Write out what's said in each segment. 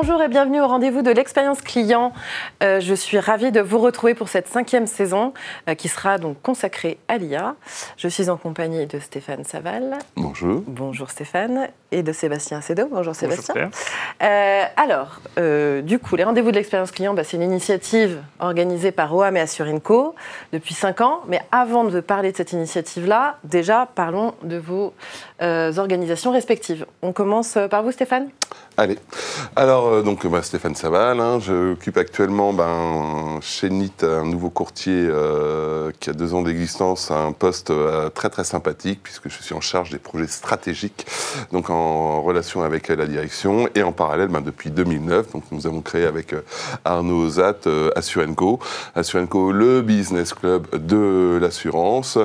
Bonjour et bienvenue au rendez-vous de l'expérience client. Je suis ravie de vous retrouver pour cette 5e saison qui sera donc consacrée à l'IA. Je suis en compagnie de Stéphane Saval. Bonjour. Bonjour Stéphane. Et de Sébastien Acedo. Bonjour Sébastien. Bonjour. Du coup, les rendez-vous de l'expérience client, c'est une initiative organisée par Roham et Assurenco depuis 5 ans. Mais avant de parler de cette initiative-là, déjà parlons de vos organisations respectives. On commence par vous Stéphane ? Allez. Alors, Stéphane Saval, j'occupe actuellement chez NIT, un nouveau courtier qui a 2 ans d'existence, un poste très très sympathique puisque je suis en charge des projets stratégiques, donc en relation avec la direction et en parallèle, depuis 2009, donc nous avons créé avec Arnaud Ozat Assurenco. Assurenco, le business club de l'assurance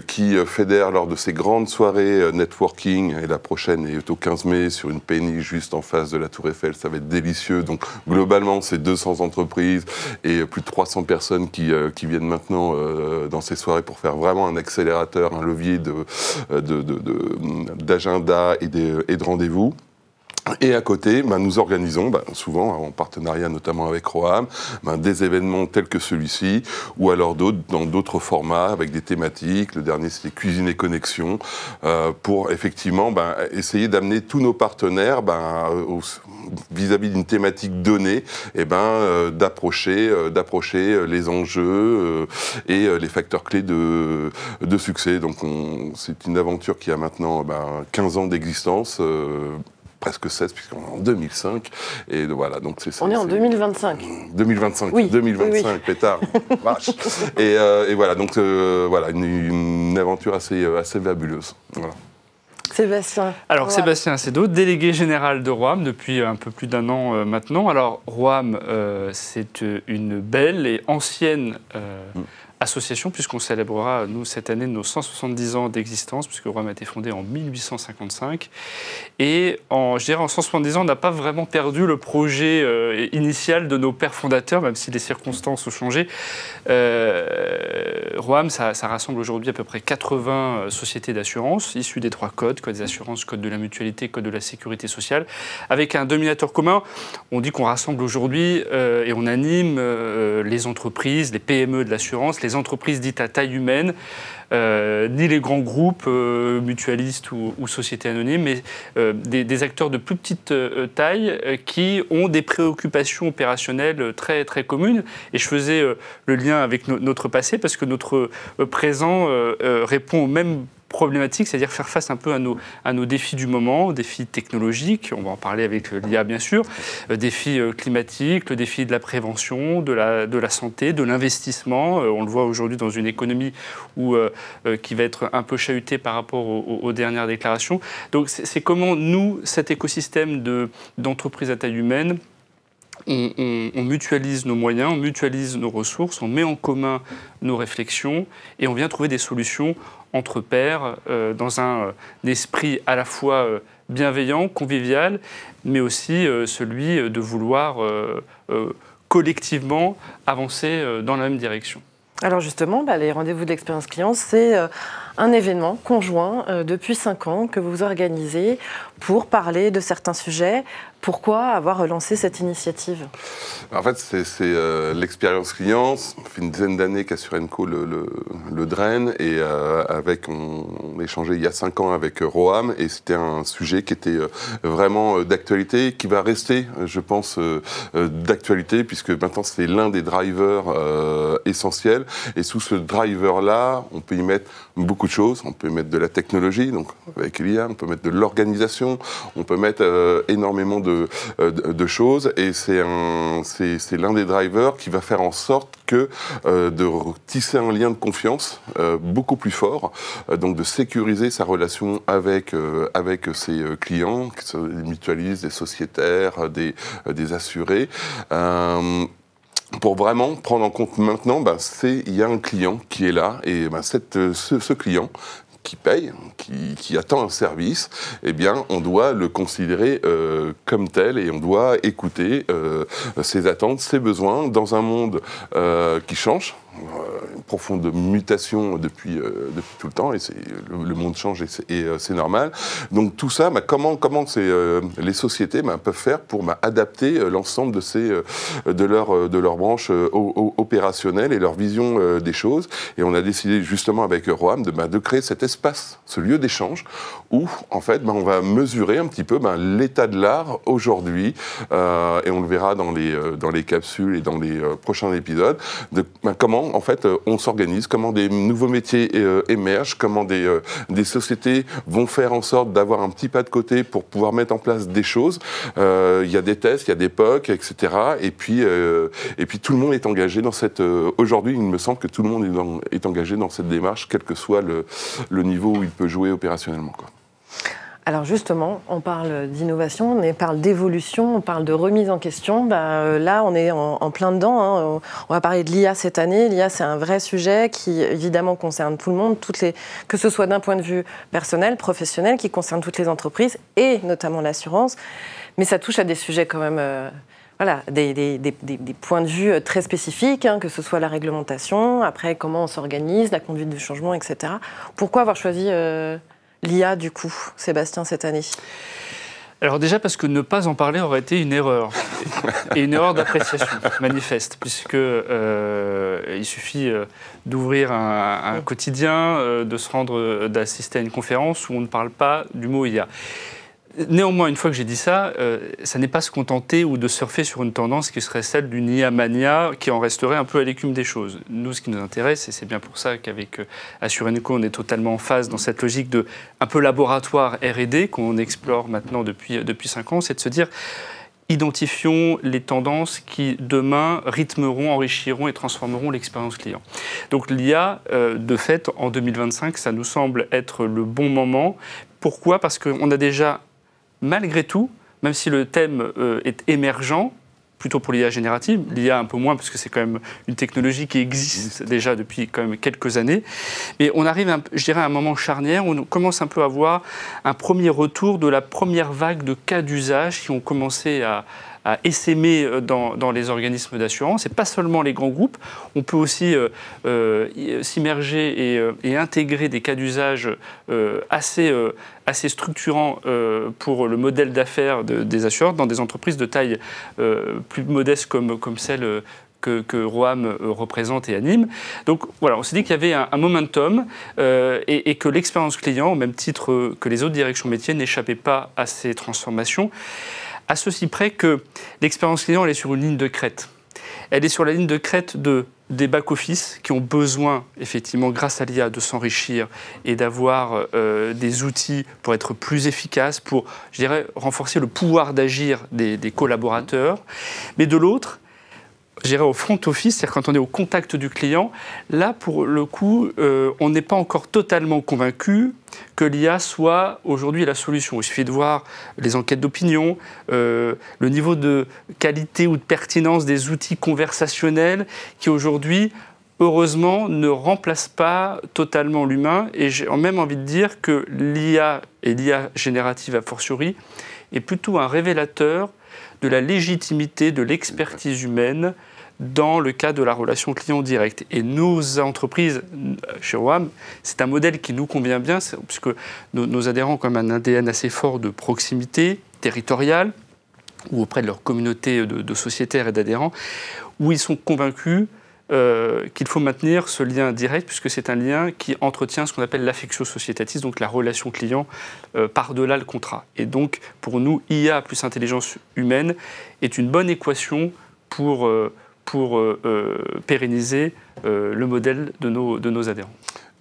qui fédère lors de ses grandes soirées networking, et la prochaine est au 15 mai sur une péniche juste en face de la Tour Eiffel, ça va être délicieux. Donc globalement, c'est 200 entreprises et plus de 300 personnes qui viennent maintenant dans ces soirées pour faire vraiment un accélérateur, un levier d'agenda et de rendez-vous. Et à côté, nous organisons, souvent en partenariat notamment avec Roham, des événements tels que celui-ci, ou alors dans d'autres formats avec des thématiques. Le dernier, c'était Cuisine et Connexion, pour effectivement essayer d'amener tous nos partenaires vis-à-vis d'une thématique donnée, d'approcher les enjeux et les facteurs clés de succès. Donc c'est une aventure qui a maintenant 15 ans d'existence, presque 16, puisqu'on est en 2005. Et voilà, donc on est en 2025. 2025, oui, 2025, oui. Pétard, vache. Et voilà, donc une aventure assez fabuleuse. Voilà. Sébastien. Alors, Roham. Sébastien Acedo, délégué général de Roham depuis un peu plus d'1 an maintenant. Alors, Roham, c'est une belle et ancienne association, puisqu'on célébrera, nous, cette année, nos 170 ans d'existence, puisque Roham a été fondé en 1855. Et en 170 ans, on n'a pas vraiment perdu le projet initial de nos pères fondateurs, même si les circonstances ont changé. Roham, ça rassemble aujourd'hui à peu près 80 sociétés d'assurance, issues des 3 codes, code des assurances, code de la mutualité, code de la sécurité sociale, avec un dominateur commun. On dit qu'on rassemble aujourd'hui et on anime les entreprises, les PME de l'assurance, les entreprises dites à taille humaine, ni les grands groupes mutualistes ou sociétés anonymes, mais des acteurs de plus petite taille qui ont des préoccupations opérationnelles très, très communes. Et je faisais le lien avec notre passé parce que notre présent répond aux mêmes problématiques, c'est-à-dire faire face un peu à nos défis du moment, défis technologiques, on va en parler avec l'IA bien sûr, défis climatiques, le défi de la prévention, de la santé, de l'investissement. On le voit aujourd'hui dans une économie qui va être un peu chahutée par rapport aux dernières déclarations. Donc c'est comment nous, cet écosystème d'entreprises à taille humaine, on mutualise nos moyens, on mutualise nos ressources, on met en commun nos réflexions et on vient trouver des solutions entre pairs, dans un esprit à la fois bienveillant, convivial, mais aussi celui de vouloir collectivement avancer dans la même direction. Alors justement, les rendez-vous de l'expérience client, c'est un événement conjoint depuis 5 ans que vous organisez pour parler de certains sujets. Pourquoi avoir lancé cette initiative ? En fait, c'est l'expérience client. Ça fait une dizaine d'années qu'Assurenco le draine et on échangeait il y a 5 ans avec Roham et c'était un sujet qui était vraiment d'actualité, qui va rester, je pense, d'actualité puisque maintenant c'est l'un des drivers essentiels. Et sous ce driver-là, on peut y mettre beaucoup de choses. On peut mettre de la technologie, donc avec l'IA, on peut mettre de l'organisation, on peut mettre énormément de choses. Et c'est l'un des drivers qui va faire en sorte de tisser un lien de confiance beaucoup plus fort, donc de sécuriser sa relation avec ses clients, que ce soit des mutualistes, des sociétaires, des assurés. Pour vraiment prendre en compte maintenant, il y a un client qui est là, et ce client qui paye, qui attend un service, eh bien, on doit le considérer comme tel et on doit écouter ses attentes, ses besoins dans un monde qui change. profonde mutation depuis tout le temps, et le monde change et c'est normal. Donc tout ça, comment les sociétés peuvent faire pour adapter l'ensemble de leur branche opérationnelle et leur vision des choses. Et on a décidé justement avec Roham de créer cet espace, ce lieu d'échange, où en fait on va mesurer un petit peu l'état de l'art aujourd'hui, et on le verra dans les capsules et dans les prochains épisodes, de comment en fait on s'organise, comment des nouveaux métiers émergent, comment des sociétés vont faire en sorte d'avoir un petit pas de côté pour pouvoir mettre en place des choses. Il y a des tests, il y a des POC, etc. Et puis tout le monde est engagé dans cette... Aujourd'hui, il me semble que tout le monde est engagé dans cette démarche, quel que soit le niveau où il peut jouer opérationnellement, quoi. Alors justement, on parle d'innovation, on parle d'évolution, on parle de remise en question. Là, on est en plein dedans. On va parler de l'IA cette année. L'IA, c'est un vrai sujet qui, évidemment, concerne tout le monde, que ce soit d'un point de vue personnel, professionnel, qui concerne toutes les entreprises et notamment l'assurance. Mais ça touche à des sujets quand même... des points de vue très spécifiques, que ce soit la réglementation, après comment on s'organise, la conduite du changement, etc. Pourquoi avoir choisi l'IA, du coup, Sébastien, cette année ? Alors déjà parce que ne pas en parler aurait été une erreur, et une erreur d'appréciation manifeste, puisque il suffit d'ouvrir un quotidien, de se rendre, d'assister à une conférence où on ne parle pas du mot IA. Néanmoins, une fois que j'ai dit ça, ça n'est pas se contenter ou de surfer sur une tendance qui serait celle d'une IA mania qui en resterait un peu à l'écume des choses. Nous, ce qui nous intéresse, et c'est bien pour ça qu'avec Assurenco, on est totalement en phase dans cette logique de un peu laboratoire R&D qu'on explore maintenant depuis 5 ans, c'est de se dire identifions les tendances qui, demain, rythmeront, enrichiront et transformeront l'expérience client. Donc l'IA, de fait, en 2025, ça nous semble être le bon moment. Pourquoi ? Parce qu'on a déjà, malgré tout, même si le thème est émergent, plutôt pour l'IA générative, l'IA un peu moins, parce que c'est quand même une technologie qui existe déjà depuis quand même quelques années, mais on arrive, je dirais, à un moment charnière où on commence un peu à voir un premier retour de la première vague de cas d'usage qui ont commencé à essaimer dans les organismes d'assurance, et pas seulement les grands groupes. On peut aussi s'immerger et intégrer des cas d'usage assez structurants pour le modèle d'affaires des assureurs dans des entreprises de taille plus modeste comme celle que Roham représente et anime. Donc voilà, on s'est dit qu'il y avait un momentum et que l'expérience client, au même titre que les autres directions métiers, n'échappait pas à ces transformations, à ceci près que l'expérience client, elle est sur une ligne de crête. Elle est sur la ligne de crête des back-office qui ont besoin, effectivement, grâce à l'IA, de s'enrichir et d'avoir des outils pour être plus efficaces, pour, je dirais, renforcer le pouvoir d'agir des collaborateurs. Mais de l'autre, je dirais au front office, c'est-à-dire quand on est au contact du client, là, pour le coup, on n'est pas encore totalement convaincu que l'IA soit aujourd'hui la solution. Il suffit de voir les enquêtes d'opinion, le niveau de qualité ou de pertinence des outils conversationnels qui aujourd'hui, heureusement, ne remplacent pas totalement l'humain. Et j'ai même envie de dire que l'IA, et l'IA générative a fortiori, est plutôt un révélateur de la légitimité de l'expertise humaine dans le cas de la relation client directe. Et nos entreprises, chez Roham, c'est un modèle qui nous convient bien, puisque nos adhérents ont quand même un ADN assez fort de proximité territoriale, ou auprès de leur communauté de sociétaires et d'adhérents, où ils sont convaincus qu'il faut maintenir ce lien direct, puisque c'est un lien qui entretient ce qu'on appelle l'affectio societatis, donc la relation client par-delà le contrat. Et donc, pour nous, IA plus intelligence humaine est une bonne équation pour pérenniser le modèle de nos adhérents.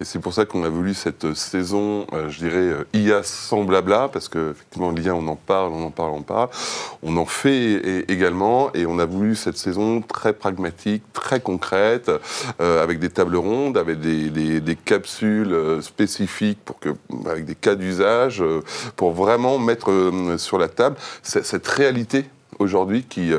Et c'est pour ça qu'on a voulu cette saison, je dirais, IA sans blabla, parce qu'effectivement, l'IA, on en parle, on en fait également, et on a voulu cette saison très pragmatique, très concrète, avec des tables rondes, avec des capsules spécifiques, avec des cas d'usage, pour vraiment mettre sur la table cette réalité aujourd'hui qui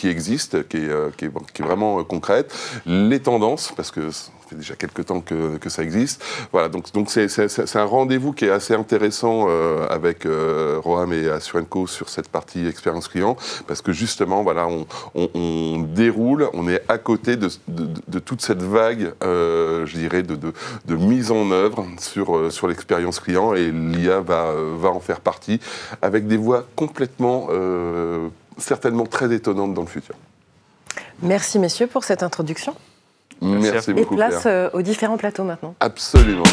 existe, qui est vraiment concrète, les tendances, parce que fait déjà quelques temps que ça existe. Voilà, donc c'est un rendez-vous qui est assez intéressant avec Roham et Assurenco sur cette partie expérience client, parce que justement, voilà, on déroule, on est à côté de toute cette vague, je dirais, de mise en œuvre sur l'expérience client, et l'IA va en faire partie, avec des voies complètement, certainement très étonnantes dans le futur. Merci messieurs pour cette introduction. Merci beaucoup. Et place aux différents plateaux maintenant. Absolument.